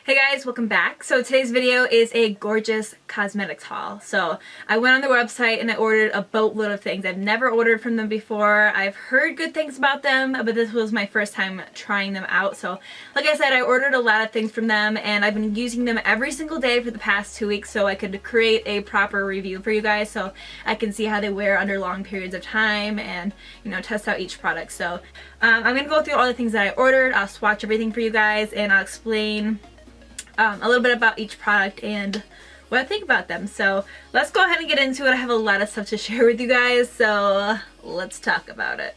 Hey guys, welcome back. So today's video is a gorgeous cosmetics haul. So I went on their website and I ordered a boatload of things. I've never ordered from them before. I've heard good things about them, but this was my first time trying them out. So like I said, I ordered a lot of things from them and I've been using them every single day for the past 2 weeks so I could create a proper review for you guys so I can see how they wear under long periods of time and, you know, test out each product. So I'm going to go through all the things that I ordered. I'll swatch everything for you guys and I'll explain a little bit about each product and what I think about them. So let's go ahead and get into it. I have a lot of stuff to share with you guys, so let's talk about it.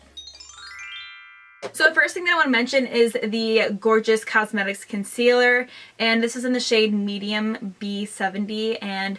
So the first thing that I want to mention is the Gorgeous Cosmetics Concealer, and this is in the shade Medium B70. And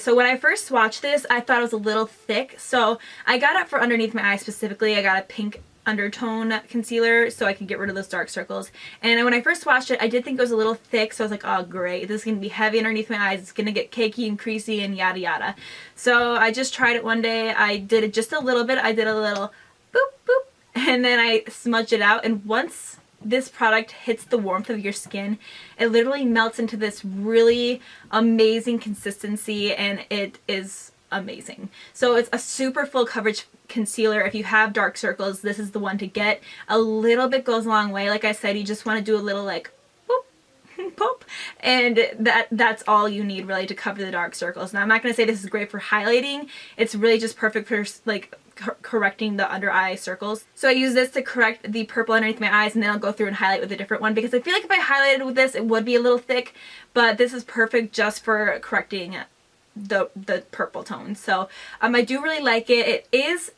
so when I first swatched this, I thought it was a little thick, so I got it for underneath my eye specifically. I got a pink undertone concealer so I can get rid of those dark circles, and when I first swatched it I did think it was a little thick, so I was like, oh great, this is gonna be heavy underneath my eyes, it's gonna get cakey and creasy and yada yada. So I just tried it one day. I did it just a little bit. I did a little boop boop and then I smudged it out, and once this product hits the warmth of your skin, it literally melts into this really amazing consistency, and it is amazing. So it's a super full coverage concealer. If you have dark circles, this is the one to get. A little bit goes a long way. Like I said, you just want to do a little like boop, boop, and that's all you need really to cover the dark circles. Now I'm not going to say this is great for highlighting. It's really just perfect for like correcting the under eye circles. So I use this to correct the purple underneath my eyes, and then I'll go through and highlight with a different one, because I feel like if I highlighted with this it would be a little thick, but this is perfect just for correcting the purple tone. So I do really like it. It is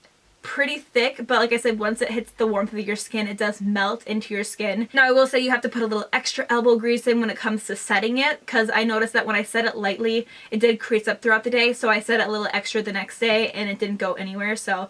pretty thick, but like I said, once it hits the warmth of your skin, it does melt into your skin. Now I will say you have to put a little extra elbow grease in when it comes to setting it, because I noticed that when I set it lightly it did crease up throughout the day, so I set it a little extra the next day and it didn't go anywhere. So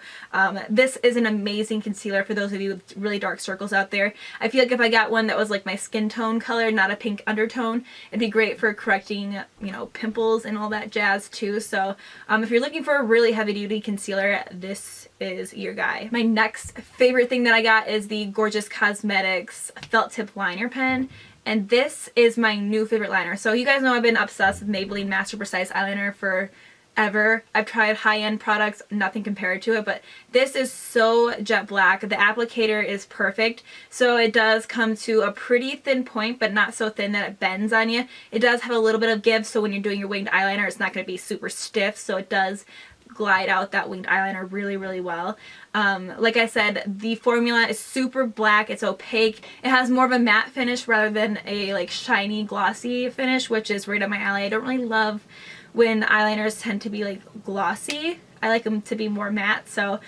this is an amazing concealer for those of you with really dark circles out there. I feel like if I got one that was like my skin tone color, not a pink undertone, it'd be great for correcting, you know, pimples and all that jazz too. So if you're looking for a really heavy duty concealer, this is your guy. My next favorite thing that I got is the Gorgeous Cosmetics felt tip liner pen, and this is my new favorite liner. So you guys know I've been obsessed with Maybelline Master Precise eyeliner forever. I've tried high-end products, nothing compared to it, but this is so jet black. The applicator is perfect, so it does come to a pretty thin point, but not so thin that it bends on you. It does have a little bit of give, so when you're doing your winged eyeliner it's not going to be super stiff, so it does glide out that winged eyeliner really, really well. Like I said, the formula is super black, it's opaque, it has more of a matte finish rather than a like shiny glossy finish, which is right up my alley. I don't really love when eyeliners tend to be like glossy. I like them to be more matte. So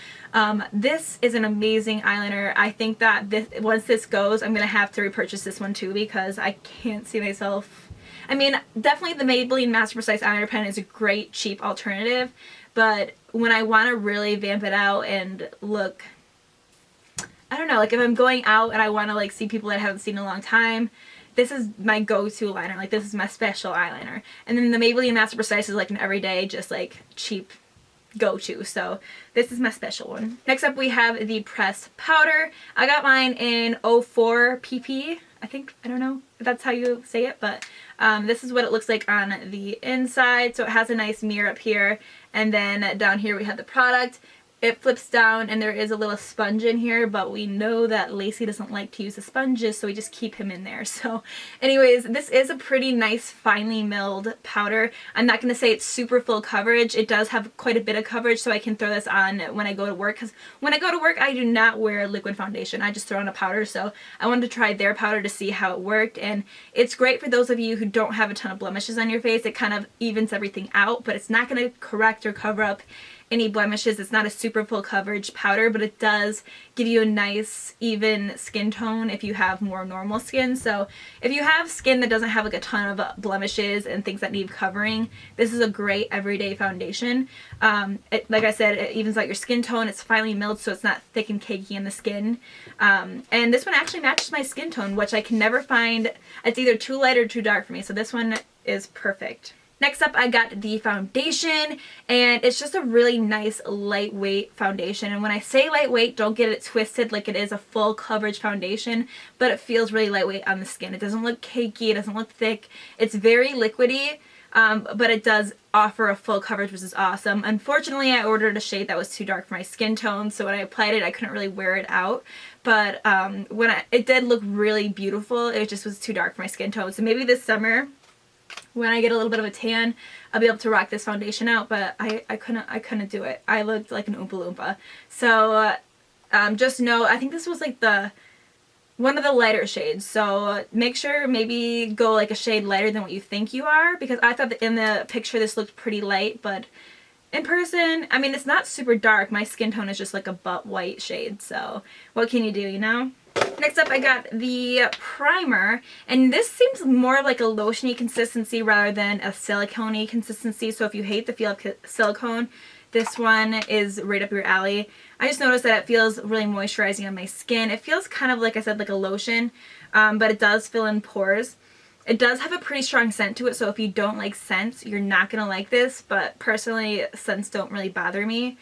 this is an amazing eyeliner. I think that once this goes, I'm gonna have to repurchase this one too, because I can't see myself. I mean, definitely the Maybelline Master Precise eyeliner pen is a great cheap alternative, but when I want to really vamp it out and look, I don't know, like if I'm going out and I want to like see people that I haven't seen in a long time, this is my go-to liner. Like this is my special eyeliner. And then the Maybelline Master Precise is like an everyday, just like cheap go-to. So this is my special one. Next up we have the pressed powder. I got mine in 04 pp. I think, I don't know if that's how you say it, but this is what it looks like on the inside. So it has a nice mirror up here, and then down here we have the product. It flips down and there is a little sponge in here, but we know that Lacey doesn't like to use the sponges, so we just keep him in there. So anyways, this is a pretty nice finely milled powder. I'm not going to say it's super full coverage. It does have quite a bit of coverage, so I can throw this on when I go to work, because when I go to work I do not wear liquid foundation. I just throw on a powder, so I wanted to try their powder to see how it worked, and it's great for those of you who don't have a ton of blemishes on your face. It kind of evens everything out, but it's not going to correct or cover up any blemishes. It's not a super full coverage powder, but it does give you a nice even skin tone if you have more normal skin. So if you have skin that doesn't have like a ton of blemishes and things that need covering, this is a great everyday foundation. Like I said, it evens out your skin tone. It's finely milled, so it's not thick and cakey in the skin. And this one actually matches my skin tone, which I can never find. It's either too light or too dark for me, so this one is perfect. Next up, I got the foundation, and it's just a really nice lightweight foundation. And when I say lightweight, don't get it twisted like it is a full coverage foundation, but it feels really lightweight on the skin. It doesn't look cakey, it doesn't look thick. It's very liquidy, but it does offer a full coverage, which is awesome. Unfortunately, I ordered a shade that was too dark for my skin tone, so when I applied it, I couldn't really wear it out. But it did look really beautiful. It just was too dark for my skin tone. So maybe this summer, when I get a little bit of a tan, I'll be able to rock this foundation out, but I couldn't do it. I looked like an Oompa Loompa. So just know, I think this was like one of the lighter shades, so make sure maybe go like a shade lighter than what you think you are, because I thought that in the picture this looked pretty light, but in person, I mean, it's not super dark. My skin tone is just like a butt white shade, so what can you do, you know? Next up, I got the primer, and this seems more like a lotiony consistency rather than a silicone-y consistency, so if you hate the feel of silicone, this one is right up your alley. I just noticed that it feels really moisturizing on my skin. It feels kind of, like I said, like a lotion, but it does fill in pores. It does have a pretty strong scent to it, so if you don't like scents, you're not going to like this, but personally, scents don't really bother me.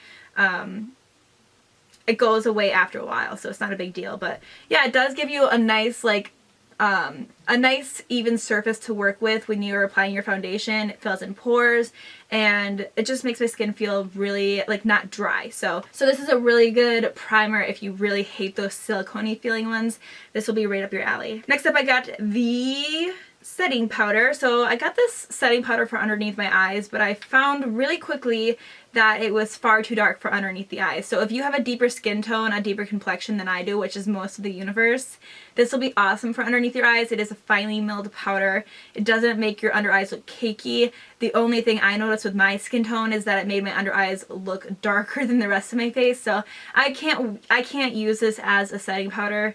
It goes away after a while, so it's not a big deal. But yeah, it does give you a nice, like, a nice even surface to work with when you're applying your foundation. It fills in pores, and it just makes my skin feel really, like, not dry. So this is a really good primer if you really hate those silicone-y feeling ones. This will be right up your alley. Next up, I got the setting powder. So I got this setting powder for underneath my eyes, but I found really quickly that it was far too dark for underneath the eyes. So if you have a deeper skin tone, a deeper complexion than I do, which is most of the universe, this will be awesome for underneath your eyes. It is a finely milled powder. It doesn't make your under eyes look cakey. The only thing I noticed with my skin tone is that it made my under eyes look darker than the rest of my face. So I can't use this as a setting powder.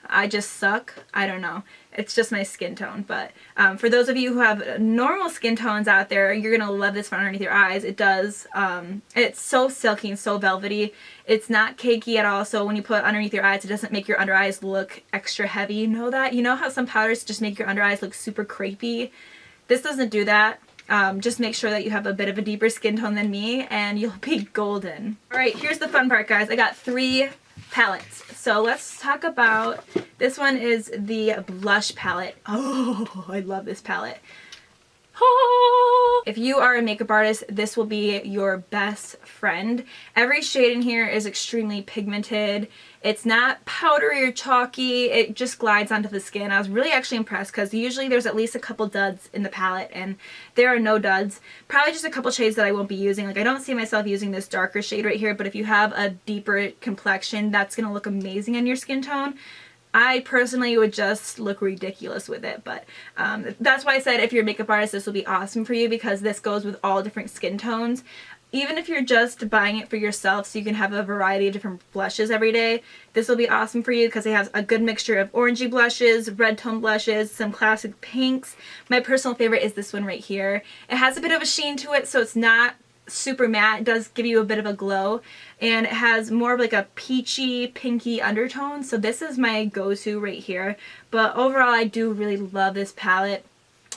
I just suck. I don't know. It's just my skin tone. But for those of you who have normal skin tones out there, you're going to love this for underneath your eyes. It does. It's so silky and so velvety. It's not cakey at all. So when you put it underneath your eyes, it doesn't make your under eyes look extra heavy. You know that? You know how some powders just make your under eyes look super crepey? This doesn't do that. Just make sure that you have a bit of a deeper skin tone than me, and you'll be golden. Alright, here's the fun part, guys. I got 3 palettes. So let's talk about, this one is the blush palette. Oh, I love this palette. If you are a makeup artist, this will be your best friend. Every shade in here is extremely pigmented. It's not powdery or chalky. It just glides onto the skin. I was really actually impressed because usually there's at least a couple duds in the palette, and there are no duds. Probably just a couple shades that I won't be using. Like, I don't see myself using this darker shade right here, but if you have a deeper complexion, that's going to look amazing on your skin tone. I personally would just look ridiculous with it, but that's why I said if you're a makeup artist, this will be awesome for you because this goes with all different skin tones. Even if you're just buying it for yourself so you can have a variety of different blushes every day, this will be awesome for you because it has a good mixture of orangey blushes, red tone blushes, some classic pinks. My personal favorite is this one right here. It has a bit of a sheen to it, so it's not super matte. It does give you a bit of a glow, and it has more of like a peachy pinky undertone, so this is my go-to right here. But overall, I do really love this palette.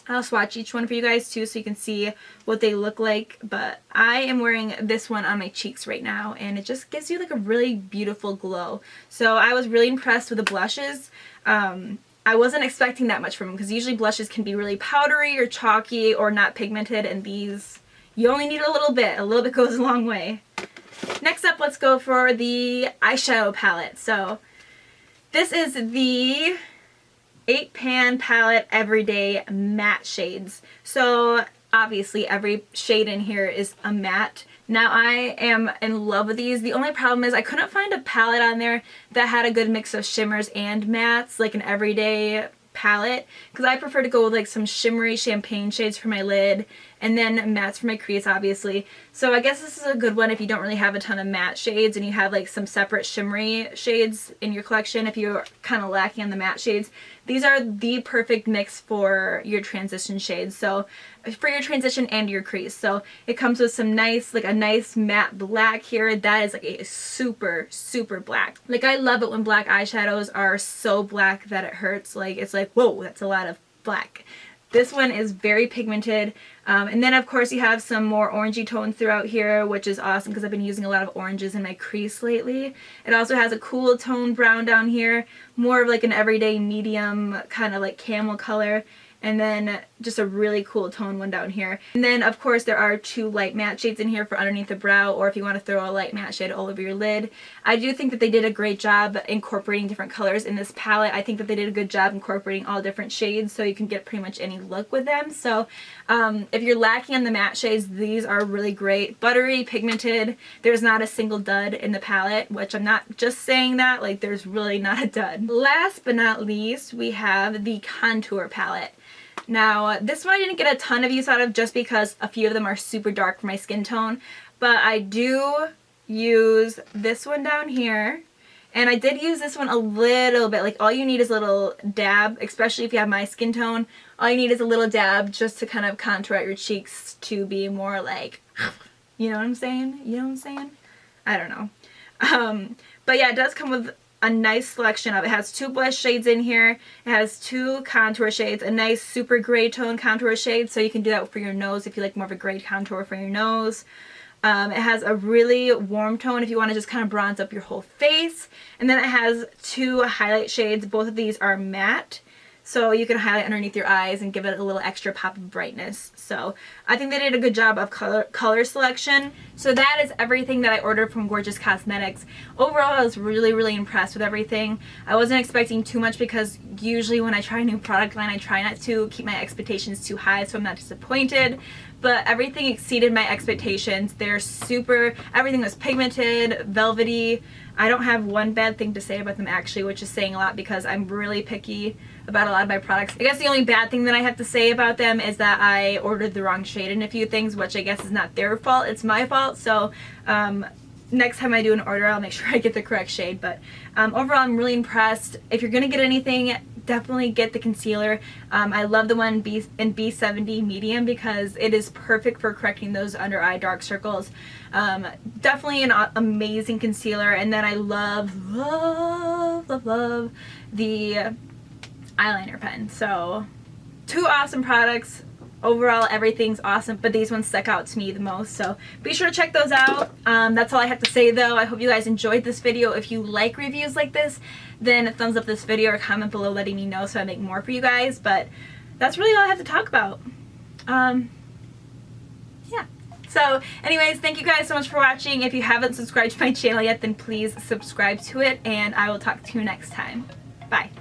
I'll swatch each one for you guys too so you can see what they look like, but I am wearing this one on my cheeks right now, and it just gives you like a really beautiful glow. So I was really impressed with the blushes. I wasn't expecting that much from them because usually blushes can be really powdery or chalky or not pigmented, and these, you only need a little bit. A little bit goes a long way. Next up, let's go for the eyeshadow palette. So this is the 8-pan palette everyday matte shades. So obviously every shade in here is a matte. Now I am in love with these. The only problem is I couldn't find a palette on there that had a good mix of shimmers and mattes, like an everyday palette, because I prefer to go with like some shimmery champagne shades for my lid and then mattes for my crease, obviously. So I guess this is a good one if you don't really have a ton of matte shades and you have like some separate shimmery shades in your collection. If you're kind of lacking on the matte shades, these are the perfect mix for your transition shades. So for your transition and your crease. So it comes with some nice, like a nice matte black here. That is like a super, super black. Like, I love it when black eyeshadows are so black that it hurts. Like, it's like, whoa, that's a lot of black. This one is very pigmented. And then of course you have some more orangey tones throughout here, which is awesome because I've been using a lot of oranges in my crease lately. It also has a cool tone brown down here, more of like an everyday medium kind of like camel color. And then just a really cool tone one down here. And then of course there are 2 light matte shades in here for underneath the brow, or if you want to throw a light matte shade all over your lid. I do think that they did a great job incorporating different colors in this palette. I think that they did a good job incorporating all different shades so you can get pretty much any look with them. So if you're lacking on the matte shades, these are really great. Buttery, pigmented. There's not a single dud in the palette, which I'm not just saying that, like there's really not a dud. Last but not least, we have the contour palette. Now, this one I didn't get a ton of use out of just because a few of them are super dark for my skin tone, but I do use this one down here, and I did use this one a little bit. Like, all you need is a little dab, especially if you have my skin tone. All you need is a little dab just to kind of contour out your cheeks to be more like, you know what I'm saying? You know what I'm saying? I don't know. But yeah, it does come with a nice selection of it. It has 2 blush shades in here. It has 2 contour shades, a nice super gray tone contour shade, so you can do that for your nose if you like more of a gray contour for your nose. It has a really warm tone if you want to just kind of bronze up your whole face. And then it has 2 highlight shades. Both of these are matte, so you can highlight underneath your eyes and give it a little extra pop of brightness. So I think they did a good job of color selection. So that is everything that I ordered from Gorgeous Cosmetics. Overall, I was really impressed with everything. I wasn't expecting too much because usually when I try a new product line, I try not to keep my expectations too high so I'm not disappointed. But everything exceeded my expectations. They're super, everything was pigmented, velvety. I don't have one bad thing to say about them actually, which is saying a lot because I'm really picky about a lot of my products. I guess the only bad thing that I have to say about them is that I ordered the wrong shade in a few things, which I guess is not their fault, it's my fault. So next time I do an order, I'll make sure I get the correct shade. But overall, I'm really impressed. If you're gonna get anything, definitely get the concealer. I love the one in B70 medium because it is perfect for correcting those under eye dark circles. Definitely an amazing concealer. And then I love the eyeliner pen. So 2 awesome products. Overall, everything's awesome, but these ones stuck out to me the most, so be sure to check those out. That's all I have to say though. I hope you guys enjoyed this video. If you like reviews like this, then thumbs up this video or comment below letting me know so I make more for you guys, but that's really all I have to talk about. Yeah. So anyways, thank you guys so much for watching. If you haven't subscribed to my channel yet, then please subscribe to it, and I will talk to you next time. Bye.